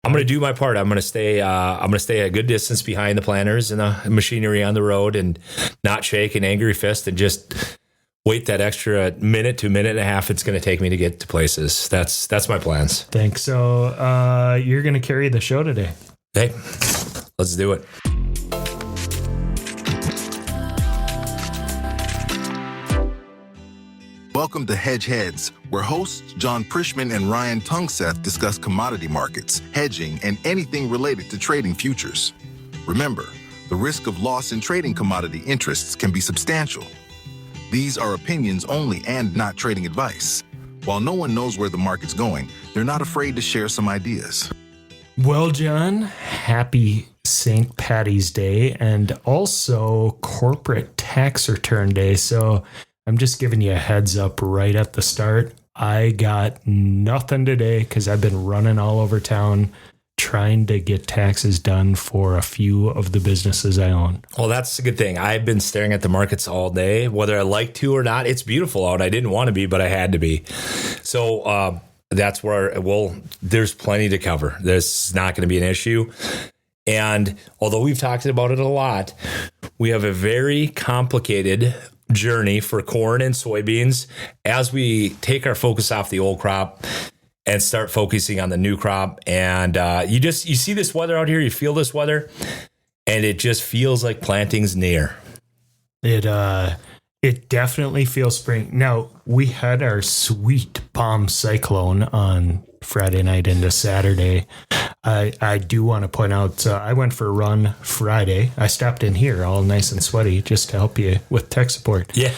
I'm going to do my part. I'm going to stay a good distance behind the planters and the machinery on the road and not shake an angry fist and just wait that extra minute to minute and a half it's going to take me to get to places. That's my plans. Thanks. So you're going to carry the show today. Hey, let's do it. Welcome to Hedge Heads, where hosts John Prischman and Ryan Tungseth discuss commodity markets, hedging, and anything related to trading futures. Remember, the risk of loss in trading commodity interests can be substantial. These are opinions only and not trading advice. While no one knows where the market's going, they're not afraid to share some ideas. Well, John, happy St. Paddy's Day and also corporate tax return day. So I'm just giving you a heads up right at the start. I got nothing today because I've been running all over town trying to get taxes done for a few of the businesses I own. Well, that's a good thing. I've been staring at the markets all day, whether I like to or not. It's beautiful out. I didn't want to be, but I had to be. So that's where, there's plenty to cover. There's not going to be an issue. And although we've talked about it a lot, we have a very complicated journey for corn and soybeans as we take our focus off the old crop and start focusing on the new crop. And you see this weather out here, you feel this weather, and it just feels like planting's near. It definitely feels spring. Now, we had our sweet bomb cyclone on Friday night into Saturday. I do want to point out, I went for a run Friday. I stopped in here all nice and sweaty just to help you with tech support. Yeah.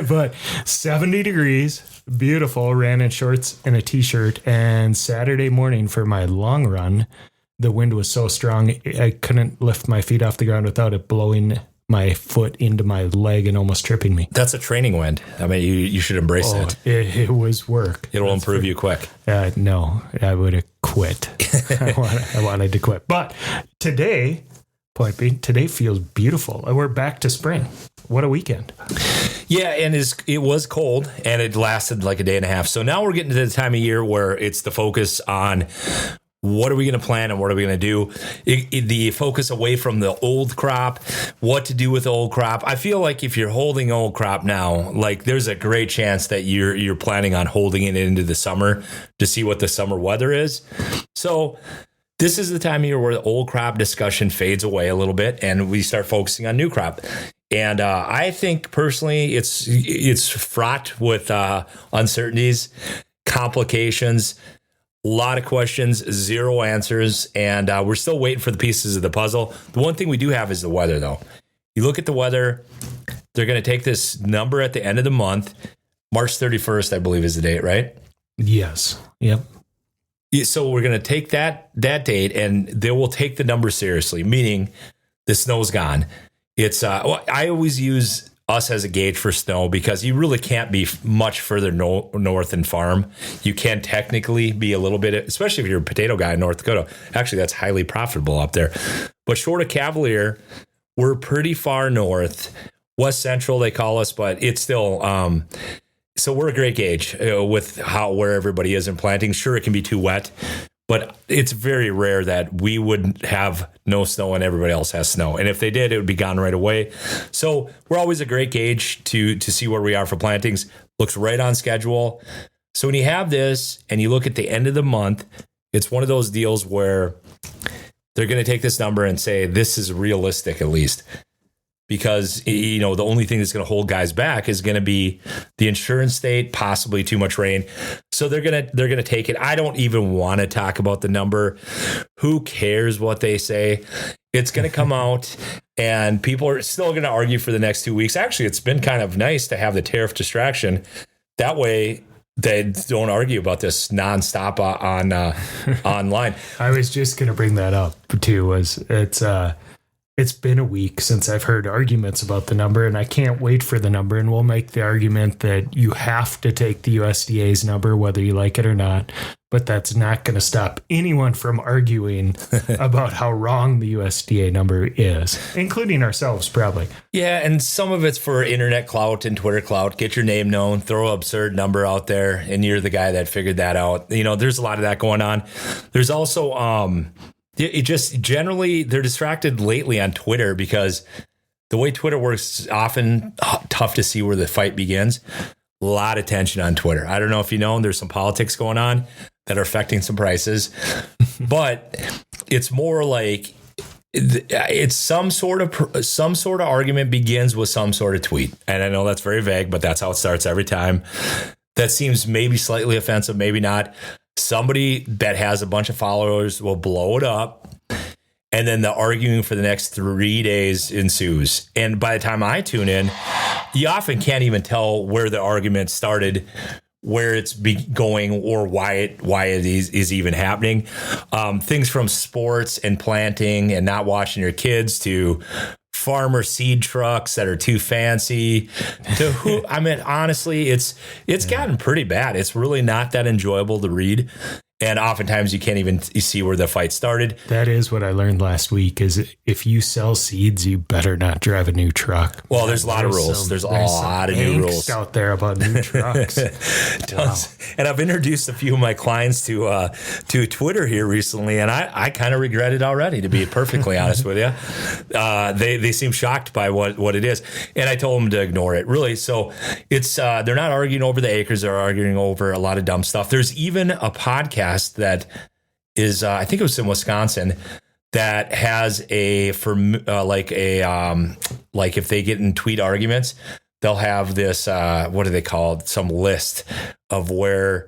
But 70 degrees, beautiful, ran in shorts and a t-shirt. And Saturday morning for my long run, the wind was so strong, I couldn't lift my feet off the ground without it blowing my foot into my leg and almost tripping me. That's a training wind. I mean, you should embrace it. It was work. It'll improve you quick. No, I would have quit. I wanted to quit. But today, point being, today feels beautiful. We're back to spring. What a weekend. Yeah, and it was cold, and it lasted like a day and a half. So now we're getting to the time of year where it's the focus on what are we going to plant and what are we going to do? The focus away from the old crop, what to do with the old crop. I feel like if you're holding old crop now, like there's a great chance that you're planning on holding it into the summer to see what the summer weather is. So this is the time of year where the old crop discussion fades away a little bit and we start focusing on new crop. And I think personally, it's fraught with uncertainties, complications, a lot of questions, zero answers, and we're still waiting for the pieces of the puzzle. The one thing we do have is the weather, though. You look at the weather, they're going to take this number at the end of the month. March 31st, I believe, is the date, right? Yes. Yep. So we're going to take that date, and they will take the number seriously, meaning the snow's gone. It's I always use us as a gauge for snow because you really can't be much further north and farm. You can technically be a little bit, especially if you're a potato guy in North Dakota. Actually, that's highly profitable up there. But short of Cavalier, we're pretty far north. West Central, they call us, but it's still... so we're a great gauge with where everybody is in planting. Sure, it can be too wet, but it's very rare that we would have no snow and everybody else has snow. And if they did, it would be gone right away. So we're always a great gauge to see where we are for plantings. Looks right on schedule. So when you have this and you look at the end of the month, it's one of those deals where they're going to take this number and say, this is realistic at least. Because, the only thing that's going to hold guys back is going to be the insurance state, possibly too much rain. So they're going to take it. I don't even want to talk about the number. Who cares what they say? It's going to come out and people are still going to argue for the next 2 weeks. Actually, it's been kind of nice to have the tariff distraction. That way they don't argue about this nonstop on online. I was just going to bring that up too. It's been a week since I've heard arguments about the number, and I can't wait for the number. And we'll make the argument that you have to take the USDA's number, whether you like it or not. But that's not going to stop anyone from arguing about how wrong the USDA number is, including ourselves, probably. Yeah, and some of it's for internet clout and Twitter clout. Get your name known, throw an absurd number out there, and you're the guy that figured that out. You know, there's a lot of that going on. There's also it just generally they're distracted lately on Twitter because the way Twitter works is often tough to see where the fight begins. A lot of tension on Twitter. I don't know if you know, there's some politics going on that are affecting some prices, but it's more like it's some sort of argument begins with some sort of tweet. And I know that's very vague, but that's how it starts every time. That seems maybe slightly offensive, maybe not. Somebody that has a bunch of followers will blow it up, and then the arguing for the next 3 days ensues. And by the time I tune in, you often can't even tell where the argument started, where it's going, or why it is even happening. Things from sports and planting and not watching your kids to farmer seed trucks that are too fancy to who, I mean, honestly, it's gotten pretty bad. It's really not that enjoyable to read. And oftentimes you can't even see where the fight started. That is what I learned last week is if you sell seeds, you better not drive a new truck. Well, there's a lot of rules. There's a lot of new rules out there about new trucks. Wow. And I've introduced a few of my clients to Twitter here recently, and I kind of regret it already, to be perfectly honest with you. They seem shocked by what it is. And I told them to ignore it, really. So it's they're not arguing over the acres. They're arguing over a lot of dumb stuff. There's even a podcast that is, I think it was in Wisconsin, that has like if they get in tweet arguments, they'll have this, what do they call it? Some list of where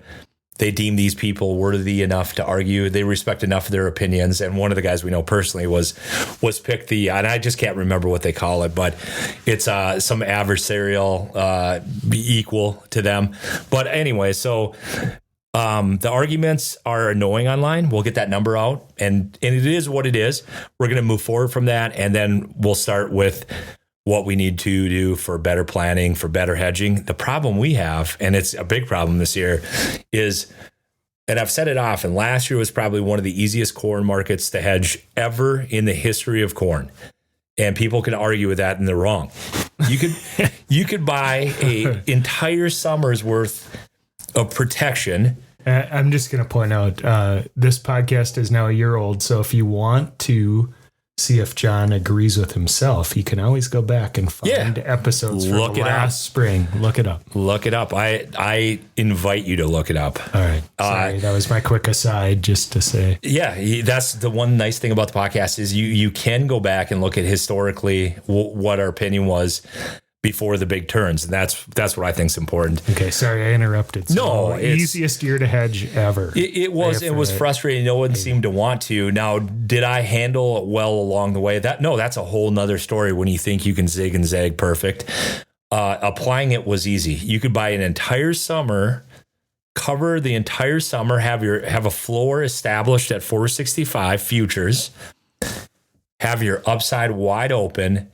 they deem these people worthy enough to argue. They respect enough of their opinions. And one of the guys we know personally was picked and I just can't remember what they call it, but it's some adversarial equal to them. But anyway, so the arguments are annoying online. We'll get that number out, and it is what it is. We're going to move forward from that, and then we'll start with what we need to do for better planning, for better hedging. The problem we have, and it's a big problem this year, is, and I've said it often, last year was probably one of the easiest corn markets to hedge ever in the history of corn. And people can argue with that, and they're wrong. You could buy an entire summer's worth of protection. I'm just going to point out, this podcast is now a year old. So if you want to see if John agrees with himself, you can always go back and find episodes from last spring. Look it up. Look it up. I invite you to look it up. All right. Sorry, that was my quick aside just to say. Yeah, that's the one nice thing about the podcast is you can go back and look at historically what our opinion was before the big turns. And that's what I think is important. Okay. Sorry, I interrupted. So no, easiest year to hedge ever. It was frustrating. No one seemed to want to. Now, did I handle it well along the way? That's a whole nother story when you think you can zig and zag perfect. Applying it was easy. You could buy an entire summer, cover the entire summer, have a floor established at 465 futures, have your upside wide open,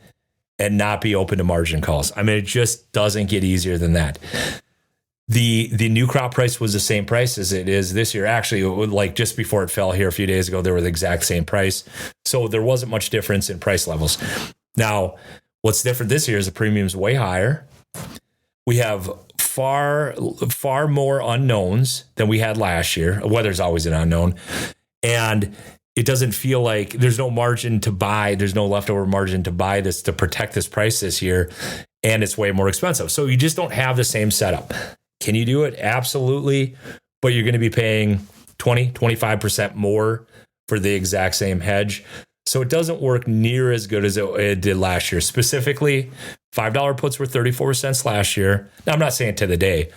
and not be open to margin calls. I mean, it just doesn't get easier than that. The new crop price was the same price as it is this year. Actually, like just before it fell here a few days ago, they were the exact same price. So there wasn't much difference in price levels. Now, what's different this year is the premium's way higher. We have far more unknowns than we had last year. Weather's always an unknown. And it doesn't feel like there's no margin to buy. There's no leftover margin to buy this, to protect this price this year. And it's way more expensive. So you just don't have the same setup. Can you do it? Absolutely. But you're going to be paying 20, 25% more for the exact same hedge. So it doesn't work near as good as it did last year. Specifically, $5 puts were 34 cents last year. Now, I'm not saying to the day,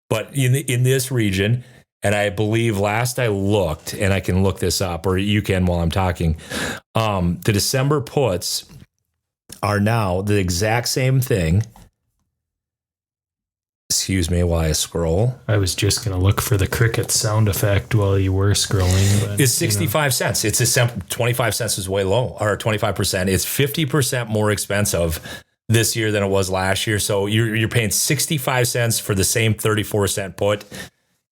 but in this region, and I believe last I looked, and I can look this up, or you can while I'm talking, the December puts are now the exact same thing, Excuse me while I scroll. I was just going to look for the cricket sound effect while you were scrolling. But, it's 65 cents. It's 25 cents is way low, or 25%. It's 50% more expensive this year than it was last year. So you're paying 65 cents for the same 34-cent put,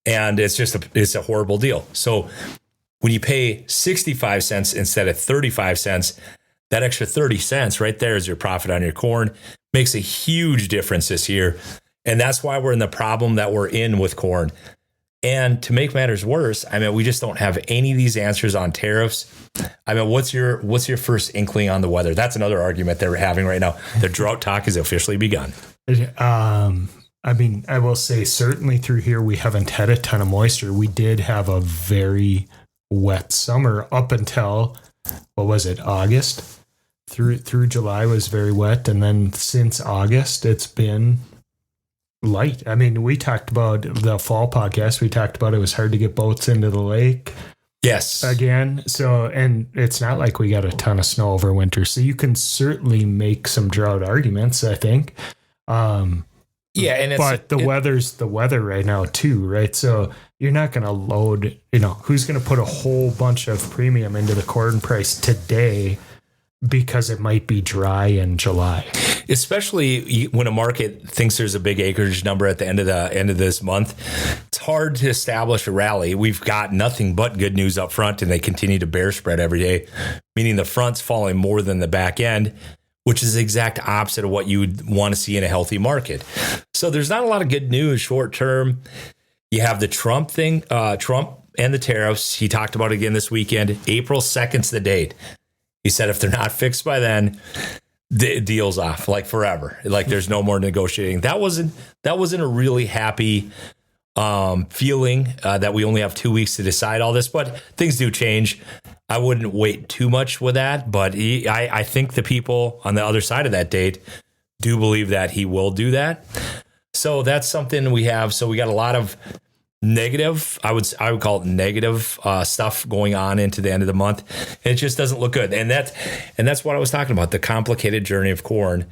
and it's a horrible deal. So when you pay 65 cents instead of 35 cents, that extra 30 cents right there is your profit on your corn. Makes a huge difference this year. And that's why we're in the problem that we're in with corn. And to make matters worse, I mean, we just don't have any of these answers on tariffs. I mean, what's your first inkling on the weather? That's another argument they're having right now. The drought talk has officially begun. I mean, I will say certainly through here, we haven't had a ton of moisture. We did have a very wet summer up until, what was it, August? Through July was very wet. And then since August, it's been light. I mean, we talked about the fall podcast. We talked about it was hard to get boats into the lake. Yes. Again. So, and it's not like we got a ton of snow over winter. So you can certainly make some drought arguments, I think. Yeah. And but the weather's the weather right now too, right? So you're not going to load, who's going to put a whole bunch of premium into the corn price today because it might be dry in July. Especially when a market thinks there's a big acreage number at the end of this month, it's hard to establish a rally. We've got nothing but good news up front, and they continue to bear spread every day, meaning the front's falling more than the back end, which is the exact opposite of what you would want to see in a healthy market. So there's not a lot of good news short term. You have the Trump thing, Trump and the tariffs. He talked about it again this weekend. April 2nd's the date. He said if they're not fixed by then, the deal's off, like forever. Like there's no more negotiating. That wasn't a really happy feeling that we only have 2 weeks to decide all this, but things do change. I wouldn't wait too much with that, but I think the people on the other side of that date do believe that he will do that. So that's something we have. So we got a lot of negative, I would call it negative stuff going on into the end of the month. And it just doesn't look good. And that's what I was talking about, the complicated journey of corn.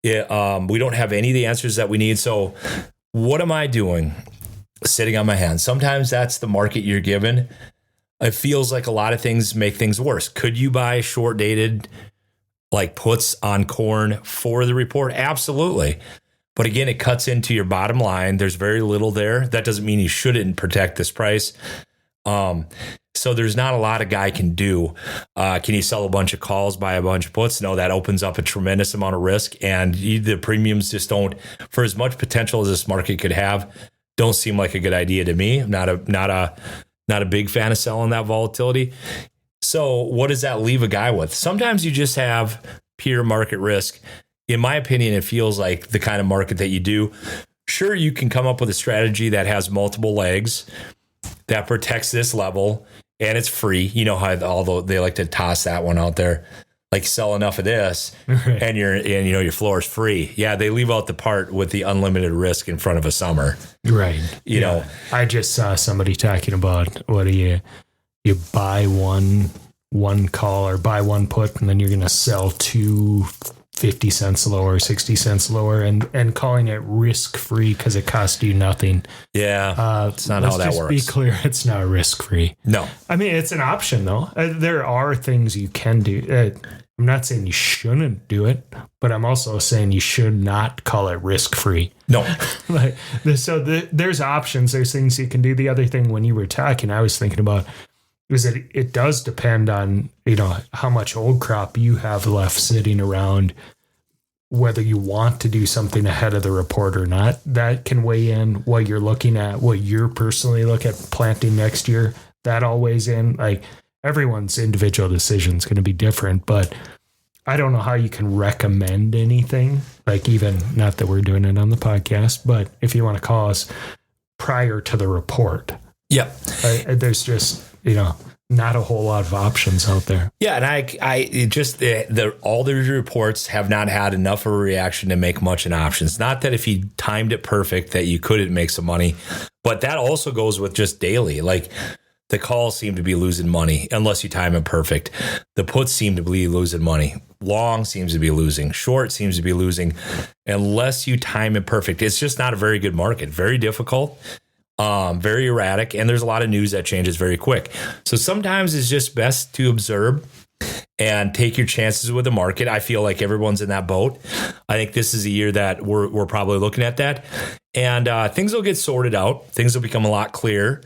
We don't have any of the answers that we need. So what am I doing? Sitting on my hands. Sometimes that's the market you're given. It feels like a lot of things make things worse. Could you buy short dated like puts on corn for the report? Absolutely. But again, it cuts into your bottom line. There's very little there. That doesn't mean you shouldn't protect this price. So there's not a lot a guy can do. Can you sell a bunch of calls, buy a bunch of puts? No, that opens up a tremendous amount of risk. And the premiums just don't, for as much potential as this market could have, don't seem like a good idea to me. I'm not a big fan of selling that volatility. So what does that leave a guy with? Sometimes you just have pure market risk. In my opinion, it feels like the kind of market that you do. Sure, you can come up with a strategy that has multiple legs that protects this level and it's free. You know how although they like to toss that one out there, like sell enough of this and your floor is free. Yeah, they leave out the part with the unlimited risk in front of a summer. Right. You know, I just saw somebody talking about what do you buy one call or buy one put and then you're going to sell two 50 cents lower, 60 cents lower, and calling it risk-free because it costs you nothing. Yeah, it's not how that works. Let's just be clear, it's not risk-free. No. I mean, it's an option, though. There are things you can do. I'm not saying you shouldn't do it, but I'm also saying you should not call it risk-free. No. There's options. There's things you can do. The other thing, when you were talking, I was thinking about is that it does depend on, how much old crop you have left sitting around, whether you want to do something ahead of the report or not. That can weigh in what you're looking at, what you're personally look at planting next year. That all weighs in. Like everyone's individual decision is going to be different, but I don't know how you can recommend anything. Like even not that we're doing it on the podcast, but if you want to call us prior to the report. Yep. There's just, not a whole lot of options out there. Yeah, and all the reports have not had enough of a reaction to make much in options. Not that if you timed it perfect that you couldn't make some money, but that also goes with just daily. Like The calls seem to be losing money unless you time it perfect. The puts seem to be losing money. Long seems to be losing. Short seems to be losing unless you time it perfect. It's just not a very good market. Very difficult, very erratic, and there's a lot of news that changes very quick. So sometimes it's just best to observe and take your chances with the market. I feel like everyone's in that boat. I think this is a year that we're probably looking at that, and things will get sorted out. Things will become a lot clearer.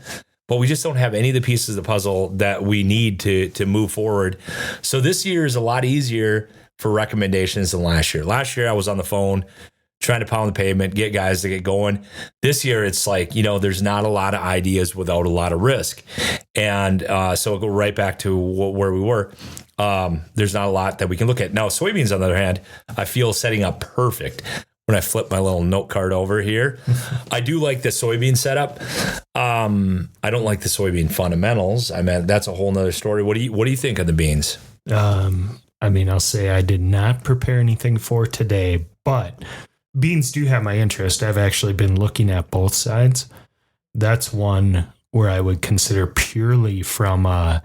But we just don't have any of the pieces of the puzzle that we need to move forward. So this year is a lot easier for recommendations than last year. Last year, I was on the phone trying to pound the pavement, get guys to get going. This year, it's like, there's not a lot of ideas without a lot of risk. And so I'll go right back to where we were. There's not a lot that we can look at. Now, soybeans, on the other hand, I feel setting up perfect. When I flip my little note card over here, I do like the soybean setup. I don't like the soybean fundamentals. I mean, that's a whole nother story. What do you think of the beans? I'll say I did not prepare anything for today, but beans do have my interest. I've actually been looking at both sides. That's one where I would consider purely from a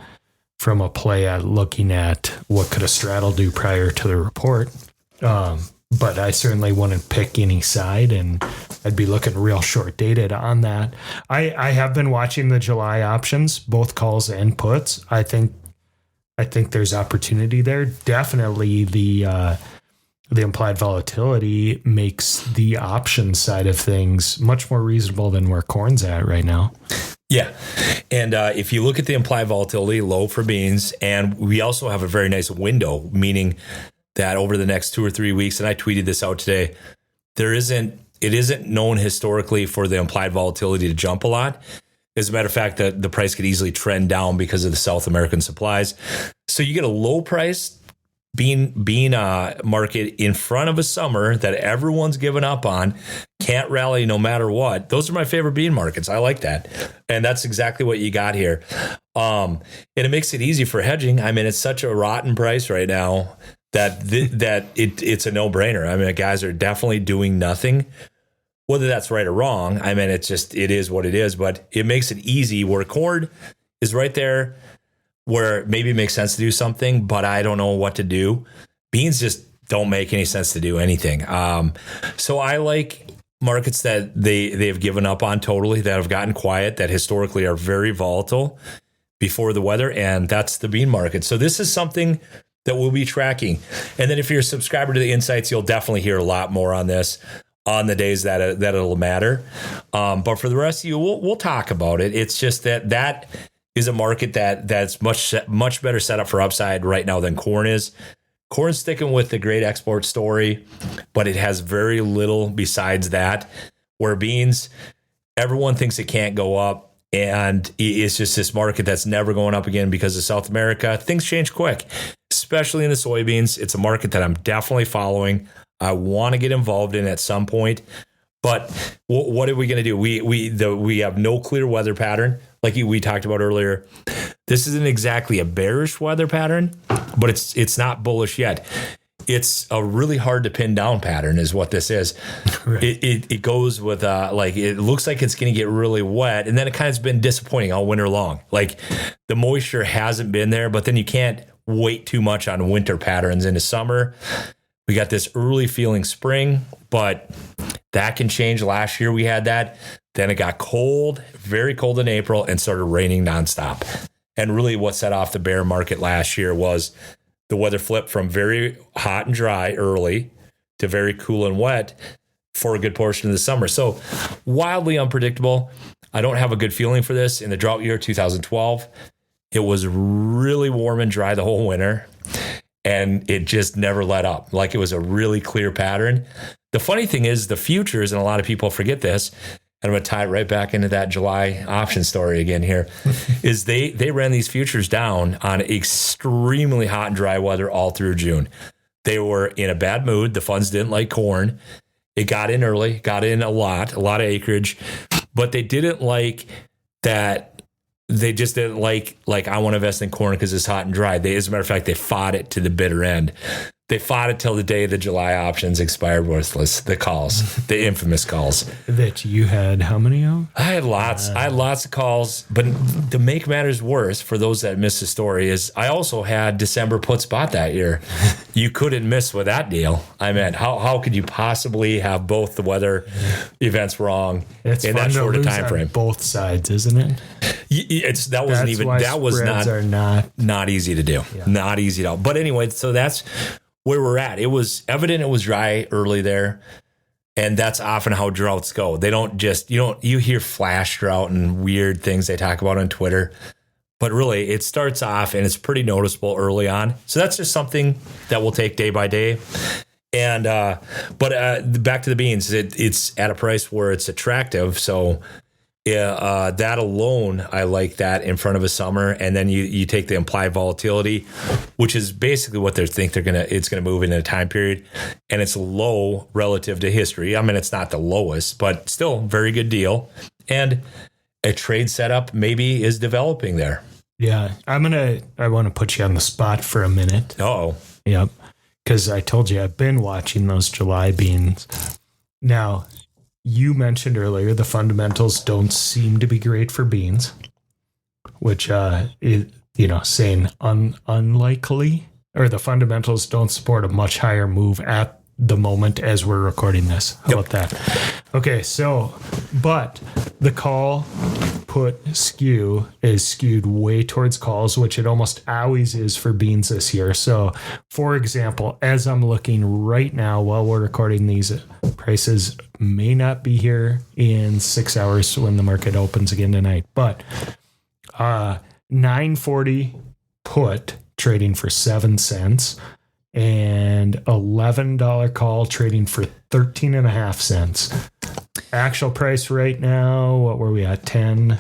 play at looking at what could a straddle do prior to the report. But I certainly wouldn't pick any side, and I'd be looking real short dated on that. I have been watching the July options, both calls and puts. I think there's opportunity there. Definitely the implied volatility makes the option side of things much more reasonable than where corn's at right now. Yeah. And if you look at the implied volatility, low for beans, and we also have a very nice window, meaning that over the next 2 or 3 weeks, and I tweeted this out today, it isn't known historically for the implied volatility to jump a lot. As a matter of fact, the price could easily trend down because of the South American supplies. So you get a low price bean market in front of a summer that everyone's given up on, can't rally no matter what. Those are my favorite bean markets. I like that. And that's exactly what you got here. And it makes it easy for hedging. I mean, it's such a rotten price right now that it's a no-brainer. I mean, guys are definitely doing nothing, whether that's right or wrong. I mean, it is what it is, but it makes it easy where corn is right there where maybe it makes sense to do something, but I don't know what to do. Beans just don't make any sense to do anything. So I like markets that they've given up on totally, that have gotten quiet, that historically are very volatile before the weather, and that's the bean market. So this is something that we'll be tracking. And then if you're a subscriber to the Insights, you'll definitely hear a lot more on this on the days that it'll matter. But for the rest of you, we'll talk about it. It's just that is a market that's much better set up for upside right now than corn is. Corn's sticking with the great export story, but it has very little besides that. Where beans, everyone thinks it can't go up. And it's just this market that's never going up again because of South America. Things change quick, especially in the soybeans. It's a market that I'm definitely following. I want to get involved in at some point. But what are we going to do? We have no clear weather pattern, like we talked about earlier. This isn't exactly a bearish weather pattern, but it's not bullish yet. It's a really hard to pin down pattern is what this is. Right. It goes with it looks like it's going to get really wet, and then it kind of been disappointing all winter long. Like the moisture hasn't been there, but then you can't wait too much on winter patterns into summer. We got this early feeling spring, but that can change. Last year we had that. Then it got cold, very cold in April, and started raining nonstop. And really what set off the bear market last year was the weather flipped from very hot and dry early to very cool and wet for a good portion of the summer. So wildly unpredictable. I don't have a good feeling for this. In the drought year 2012, it was really warm and dry the whole winter, and it just never let up. Like it was a really clear pattern. The funny thing is the futures, and a lot of people forget this, and I'm going to tie it right back into that July option story again here, is they ran these futures down on extremely hot and dry weather all through June. They were in a bad mood. The funds didn't like corn. It got in early, got in a lot of acreage, but they didn't like that. They just didn't like I want to invest in corn because it's hot and dry. As a matter of fact, they fought it to the bitter end. They fought it till the day the July options expired worthless. The calls, the infamous calls. That you had how many of? I had lots. I had lots of calls. But to make matters worse, for those that missed the story, is I also had December put spot that year. You couldn't miss with that deal. I mean, how could you possibly have both the weather events wrong in that short a time frame? Both sides, isn't it? That was not easy to do. Yeah. Not easy at all. But anyway, so that's where we're at. It was evident it was dry early there. And that's often how droughts go. They don't just, you hear flash drought and weird things they talk about on Twitter, but really it starts off and it's pretty noticeable early on. So that's just something that we'll take day by day. And, but back to the beans, it's at a price where it's attractive. So that alone, I like that in front of a summer. And then you take the implied volatility, which is basically what they think it's going to move in a time period. And it's low relative to history. I mean, it's not the lowest, but still very good deal. And a trade setup maybe is developing there. Yeah. I want to put you on the spot for a minute. Oh, yep. Because I told you I've been watching those July beans. Now, you mentioned earlier the fundamentals don't seem to be great for beans, which is, saying unlikely, or the fundamentals don't support a much higher move at the moment as we're recording this. How about that? Okay, so, but the call put skew is skewed way towards calls, which it almost always is for beans this year. So, for example, as I'm looking right now while we're recording these, prices may not be here in 6 hours when the market opens again tonight, but 940 put trading for 7 cents and $11 call trading for 13.5 cents. Actual price right now, what were we at? 10.28,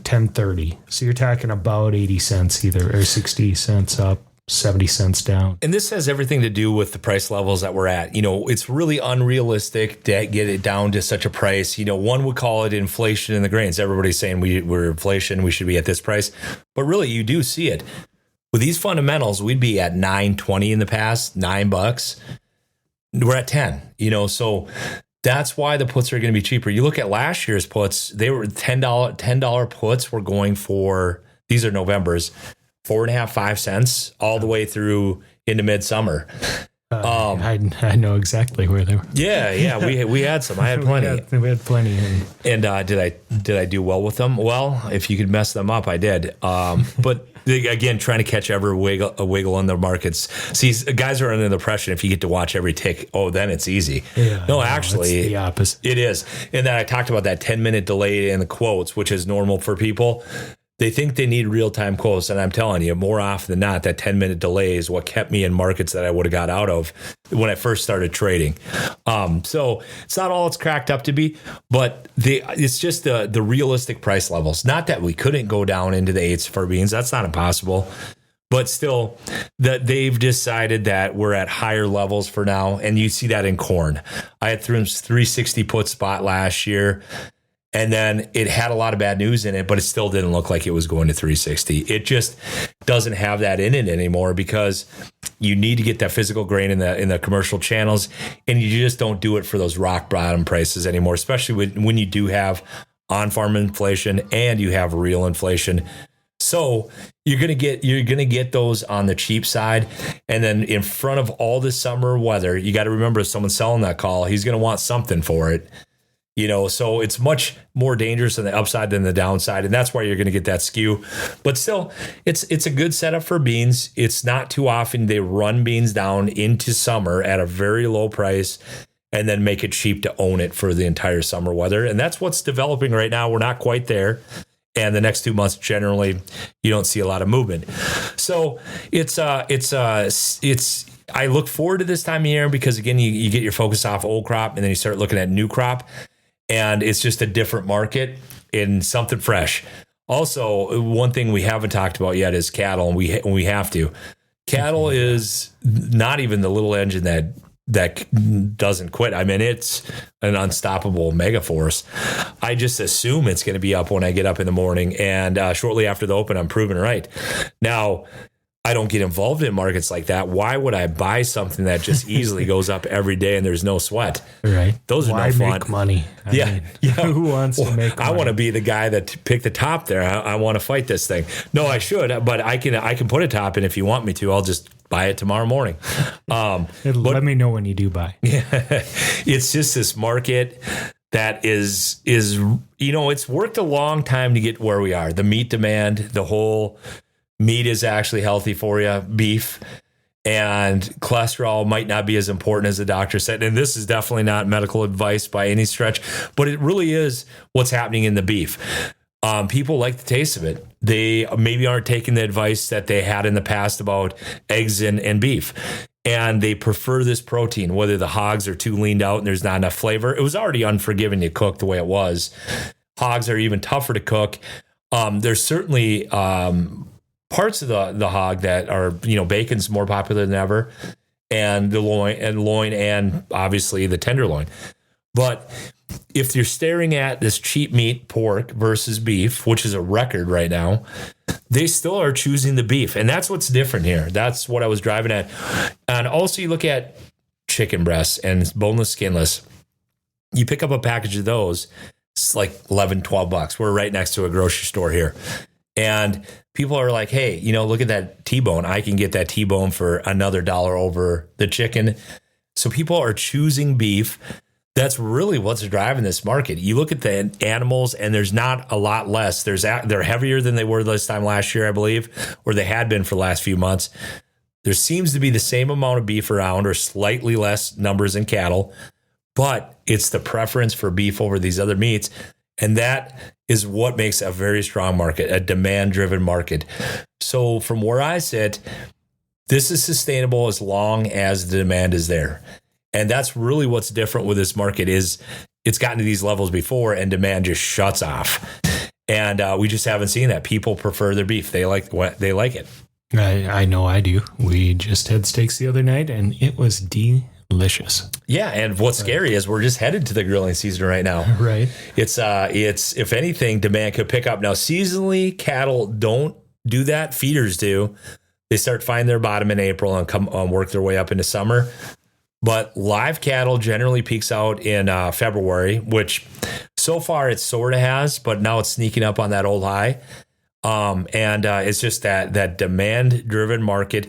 10.30. So you're talking about 80 cents either, or 60 cents up, 70 cents down. And this has everything to do with the price levels that we're at. It's really unrealistic to get it down to such a price. One would call it inflation in the grains. Everybody's saying we're inflation, we should be at this price. But really, you do see it. With these fundamentals, we'd be at $9.20 in the past, $9. We're at 10, so that's why the puts are going to be cheaper. You look at last year's puts, they were $10 puts were going for, these are November's, 4.5, 5 cents all the way through into midsummer. I know exactly where they were. Yeah. We had some. I had plenty. we had plenty. And did I do well with them? Well, if you could mess them up, I did. But again, trying to catch every wiggle in the markets. See, guys are under the impression if you get to watch every tick, then it's easy. Yeah, no, actually, it's the opposite. It is. And then I talked about that 10-minute delay in the quotes, which is normal for people. They think they need real-time quotes, and I'm telling you, more often than not, that 10-minute delay is what kept me in markets that I would have got out of when I first started trading. So it's not all it's cracked up to be, but it's just the realistic price levels. Not that we couldn't go down into the 8s for beans. That's not impossible. But still, that they've decided that we're at higher levels for now, and you see that in corn. I had 360 put spot last year. And then it had a lot of bad news in it, but it still didn't look like it was going to 360. It just doesn't have that in it anymore because you need to get that physical grain in the commercial channels, and you just don't do it for those rock bottom prices anymore, especially when you do have on-farm inflation and you have real inflation. So you're gonna get those on the cheap side, and then in front of all this summer weather, you got to remember if someone's selling that call, he's gonna want something for it. So it's much more dangerous on the upside than the downside. And that's why you're going to get that skew. But still, it's a good setup for beans. It's not too often they run beans down into summer at a very low price and then make it cheap to own it for the entire summer weather. And that's what's developing right now. We're not quite there. And the next 2 months, generally, you don't see a lot of movement. So I look forward to this time of year because, again, you get your focus off old crop and then you start looking at new crop. And it's just a different market and something fresh. Also, one thing we haven't talked about yet is cattle, and we have to. Cattle is not even the little engine that doesn't quit. I mean, it's an unstoppable mega force. I just assume it's going to be up when I get up in the morning, and shortly after the open, I'm proven right. Now, I don't get involved in markets like that. Why would I buy something that just easily goes up every day and there's no sweat? Right. Those are Why no fun. make money? I mean, who wants to make money? I want to be the guy that picked the top there. I want to fight this thing. No, I should, but I can put a top in if you want me to. I'll just buy it tomorrow morning. Let me know when you do buy. It's just this market that is it's worked a long time to get where we are. The meat demand, the whole meat is actually healthy for you, beef, and cholesterol might not be as important as the doctor said. And this is definitely not medical advice by any stretch, but it really is what's happening in the beef. People like the taste of it. They maybe aren't taking the advice that they had in the past about eggs and beef. And they prefer this protein, whether the hogs are too leaned out and there's not enough flavor. It was already unforgiving to cook the way it was. Hogs are even tougher to cook. There's certainly parts of the hog that are, bacon's more popular than ever, and the loin and obviously the tenderloin. But if you're staring at this cheap meat, pork versus beef, which is a record right now, they still are choosing the beef. And that's what's different here. That's what I was driving at. And also you look at chicken breasts and boneless, skinless. You pick up a package of those, it's like $11, $12. We're right next to a grocery store here. And people are like, hey, look at that T-bone. I can get that T-bone for another $1 over the chicken. So people are choosing beef. That's really what's driving this market. You look at the animals, and there's not a lot less. They're heavier than they were this time last year, I believe, or they had been for the last few months. There seems to be the same amount of beef around, or slightly less numbers in cattle, but it's the preference for beef over these other meats. And that is what makes a very strong market, a demand-driven market. So from where I sit, this is sustainable as long as the demand is there. And that's really what's different with this market is it's gotten to these levels before and demand just shuts off. And we just haven't seen that. People prefer their beef. They like it. I know I do. We just had steaks the other night and it was delicious. Yeah. And what's scary is we're just headed to the grilling season right now. Right. It's if anything, demand could pick up. Now, seasonally, cattle don't do that. Feeders do. They start finding their bottom in April and come work their way up into summer. But live cattle generally peaks out in February, which so far it sort of has, but now it's sneaking up on that old high. And it's just that demand-driven market.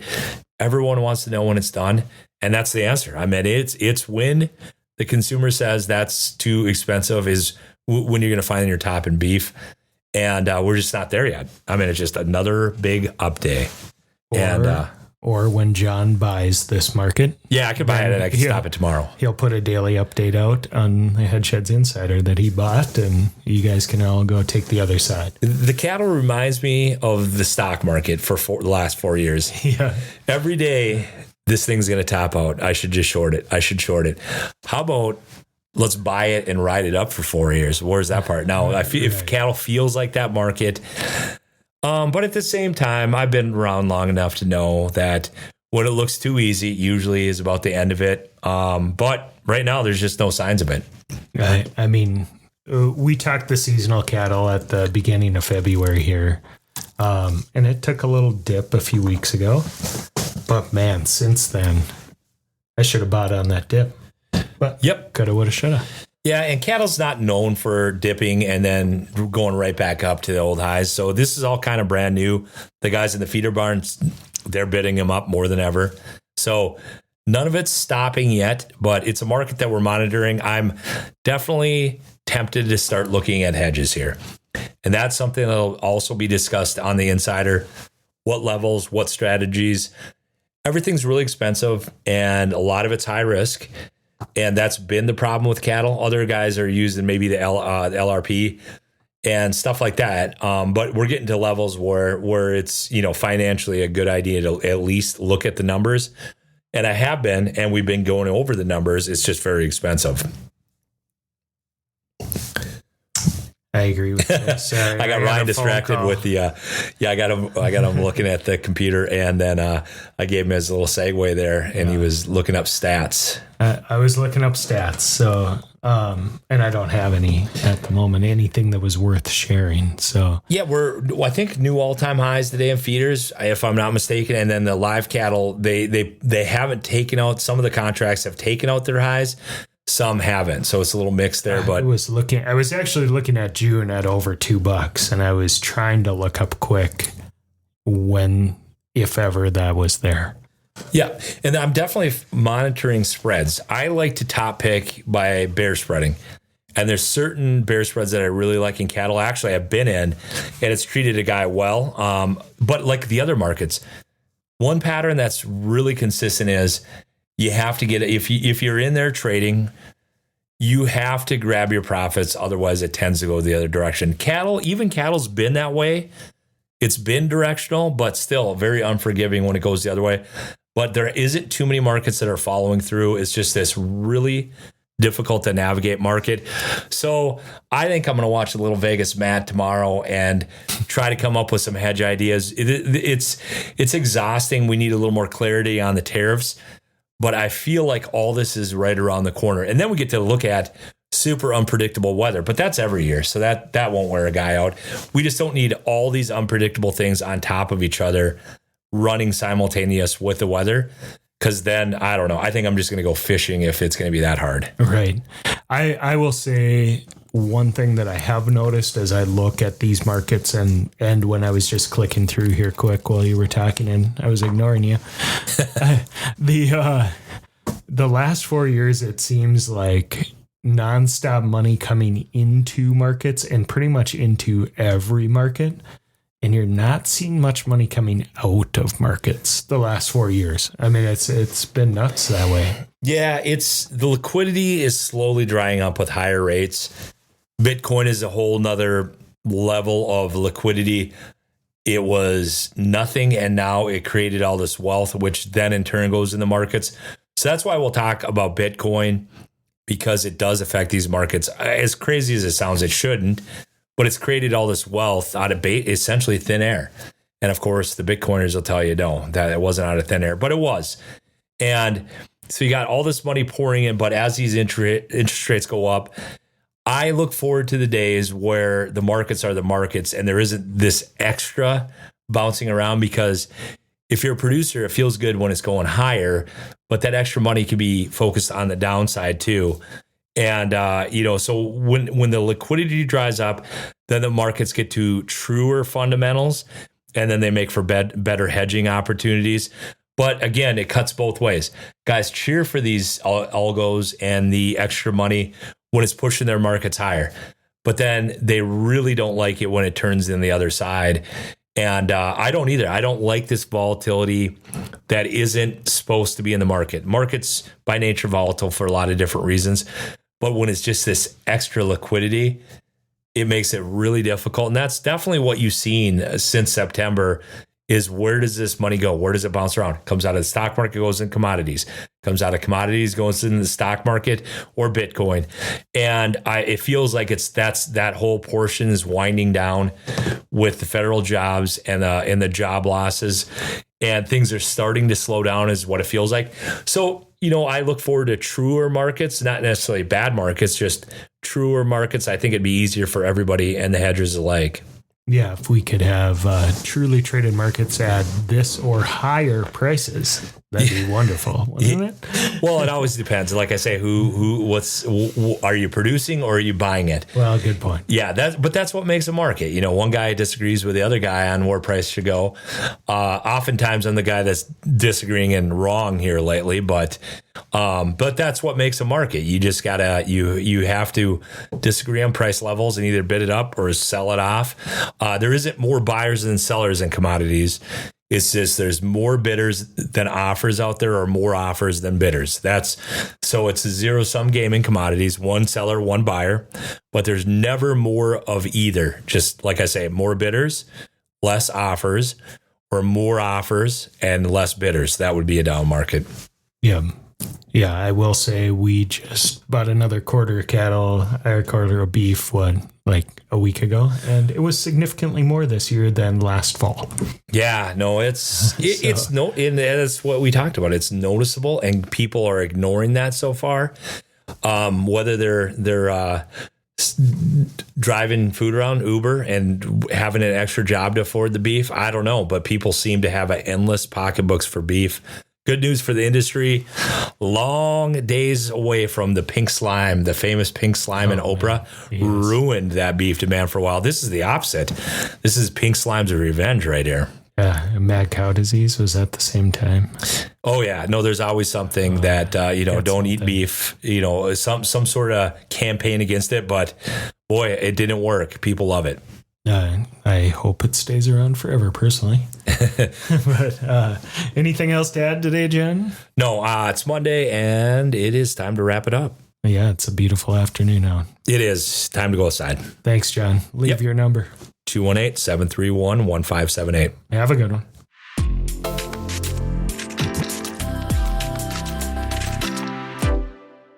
Everyone wants to know when it's done, and that's the answer. I mean, it's when the consumer says that's too expensive is when you're going to find your top in beef, and we're just not there yet. I mean, it's just another big up day. Or when John buys this market. Yeah, I could buy it and I can stop it tomorrow. He'll put a daily update out on the Hedge Heads Insider that he bought, and you guys can all go take the other side. The cattle reminds me of the stock market for the last 4 years. Yeah. Every day, this thing's going to top out. I should just short it. How about let's buy it and ride it up for 4 years? Where's that part? Now, if cattle feels like that market... but at the same time, I've been around long enough to know that when it looks too easy, it usually is about the end of it. But right now, there's just no signs of it. I mean, we talked the seasonal cattle at the beginning of February here, and it took a little dip a few weeks ago. But man, since then, I should have bought on that dip. But coulda, woulda, shoulda. Yeah, and cattle's not known for dipping and then going right back up to the old highs. So this is all kind of brand new. The guys in the feeder barns, they're bidding them up more than ever. So none of it's stopping yet, but it's a market that we're monitoring. I'm definitely tempted to start looking at hedges here. And that's something that'll also be discussed on the Insider. What levels, what strategies. Everything's really expensive, and a lot of it's high risk. And that's been the problem with cattle. Other guys are using maybe the LRP and stuff like that. But we're getting to levels where it's, financially a good idea to at least look at the numbers. And I have been, and we've been going over the numbers. It's just very expensive. I agree with you. Sorry, I got Ryan distracted with the, I got him looking at the computer, and then I gave him his little segue there, and he was looking up stats. I was looking up stats, so, and I don't have any at the moment, anything that was worth sharing. So yeah, I think new all-time highs today in feeders, if I'm not mistaken, and then the live cattle, they haven't taken out, some of the contracts have taken out their highs. Some haven't, so it's a little mixed there. But I was actually looking at June at over $2, and I was trying to look up quick when, if ever, that was there. Yeah, and I'm definitely monitoring spreads. I like to top pick by bear spreading, and there's certain bear spreads that I really like in cattle. Actually, I've been in, and it's treated a guy well. But like the other markets, one pattern that's really consistent is, you have to get it. If you're in there trading, you have to grab your profits. Otherwise, it tends to go the other direction. Cattle's been that way. It's been directional, but still very unforgiving when it goes the other way. But there isn't too many markets that are following through. It's just this really difficult to navigate market. So I think I'm going to watch a little Vegas Matt tomorrow and try to come up with some hedge ideas. It's exhausting. We need a little more clarity on the tariffs. But I feel like all this is right around the corner. And then we get to look at super unpredictable weather. But that's every year, so that won't wear a guy out. We just don't need all these unpredictable things on top of each other running simultaneous with the weather. Because then, I don't know, I think I'm just going to go fishing if it's going to be that hard. Right. I will say one thing that I have noticed as I look at these markets and when I was just clicking through here quick while you were talking and I was ignoring you, the last 4 years, it seems like nonstop money coming into markets and pretty much into every market. And you're not seeing much money coming out of markets the last 4 years. I mean, it's been nuts that way. Yeah, the liquidity is slowly drying up with higher rates. Bitcoin is a whole nother level of liquidity. It was nothing, and now it created all this wealth, which then in turn goes in the markets. So that's why we'll talk about Bitcoin, because it does affect these markets. As crazy as it sounds, it shouldn't. But it's created all this wealth out of essentially thin air. And of course, the Bitcoiners will tell you, no, that it wasn't out of thin air, but it was. And so you got all this money pouring in, but as these interest rates go up, I look forward to the days where the markets are the markets and there isn't this extra bouncing around, because if you're a producer, it feels good when it's going higher, but that extra money can be focused on the downside too. And, so when the liquidity dries up, then the markets get to truer fundamentals, and then they make for better hedging opportunities. But again, it cuts both ways. Guys, cheer for these algos and the extra money when it's pushing their markets higher. But then they really don't like it when it turns in the other side. And I don't either. I don't like this volatility that isn't supposed to be in the market. Markets by nature volatile for a lot of different reasons. But when it's just this extra liquidity, it makes it really difficult. And that's definitely what you've seen since September is, where does this money go? Where does it bounce around? Comes out of the stock market, goes in commodities. Comes out of commodities, goes in the stock market or Bitcoin. And it feels like that whole portion is winding down with the federal jobs and the job losses. And things are starting to slow down is what it feels like. So, I look forward to truer markets, not necessarily bad markets, just truer markets. I think it'd be easier for everybody and the hedgers alike. Yeah, if we could have truly traded markets at this or higher prices, that'd be wonderful, wouldn't it? Well, it always depends. Like I say, are you producing or are you buying it? Well, good point. Yeah, that's what makes a market. One guy disagrees with the other guy on where price should go. Oftentimes, I'm the guy that's disagreeing and wrong here lately, but that's what makes a market. You just gotta you have to disagree on price levels and either bid it up or sell it off. There isn't more buyers than sellers in commodities. It's just there's more bidders than offers out there, or more offers than bidders. So it's a zero-sum game in commodities, one seller, one buyer, but there's never more of either. Just like I say, more bidders, less offers, or more offers and less bidders. That would be a down market. Yeah. Yeah, I will say we just bought another quarter of cattle, or quarter of beef, like a week ago, and it was significantly more this year than last fall. Yeah, no, and that's what we talked about. It's noticeable, and people are ignoring that so far. Whether they're driving food around Uber and having an extra job to afford the beef, I don't know, but people seem to have an endless pocketbooks for beef. Good news for the industry. Long days away from the pink slime, the famous pink slime in Oprah, ruined that beef demand for a while. This is the opposite. This is pink slime's revenge right here. Yeah, mad cow disease was at the same time. Oh yeah, no. There's always something that don't eat beef. Some sort of campaign against it, but boy, it didn't work. People love it. I hope it stays around forever, personally. But anything else to add today, Jen? No, it's Monday, and it is time to wrap it up. Yeah, it's a beautiful afternoon out. It is time to go outside. Thanks, John. Leave your number. 218-731-1578. Have a good one.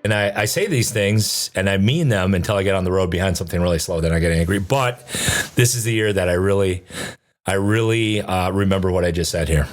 And I say these things and I mean them until I get on the road behind something really slow. Then I get angry. But this is the year that I really remember what I just said here.